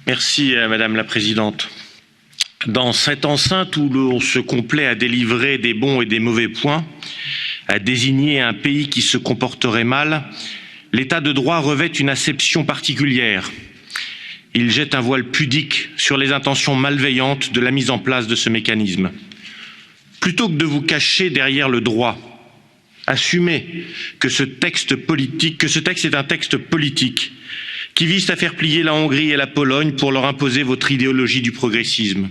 Merci Madame la Présidente. Dans cette enceinte où l'on se complaît à délivrer des bons et des mauvais points, à désigner un pays qui se comporterait mal, l'état de droit revêt une acception particulière. Il jette un voile pudique sur les intentions malveillantes de la mise en place de ce mécanisme. Plutôt que de vous cacher derrière le droit, assumez que ce texte est un texte politique qui vise à faire plier la Hongrie et la Pologne pour leur imposer votre idéologie du progressisme.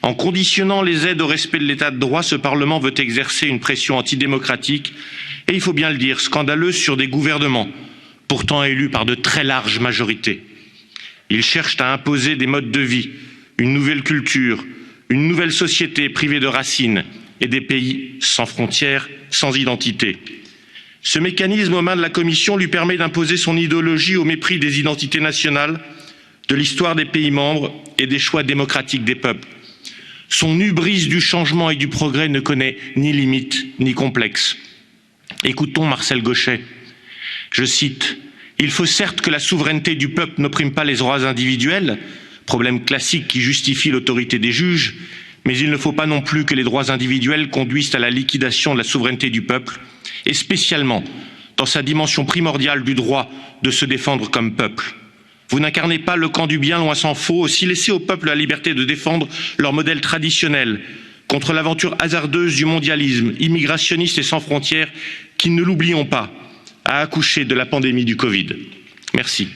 En conditionnant les aides au respect de l'état de droit, ce Parlement veut exercer une pression antidémocratique et, il faut bien le dire, scandaleuse sur des gouvernements pourtant élus par de très larges majorités. Ils cherchent à imposer des modes de vie, une nouvelle culture, une nouvelle société privée de racines et des pays sans frontières, sans identité. Ce mécanisme aux mains de la Commission lui permet d'imposer son idéologie au mépris des identités nationales, de l'histoire des pays membres et des choix démocratiques des peuples. Son hubris du changement et du progrès ne connaît ni limite ni complexe. Écoutons Marcel Gauchet. Je cite: « Il faut certes que la souveraineté du peuple n'opprime pas les droits individuels, problème classique qui justifie l'autorité des juges, mais il ne faut pas non plus que les droits individuels conduisent à la liquidation de la souveraineté du peuple, et spécialement dans sa dimension primordiale du droit de se défendre comme peuple. Vous n'incarnez pas le camp du bien, loin s'en faut, aussi laissez au peuple la liberté de défendre leur modèle traditionnel contre l'aventure hasardeuse du mondialisme, immigrationniste et sans frontières, qui, ne l'oublions pas, a accouché de la pandémie du Covid. » Merci.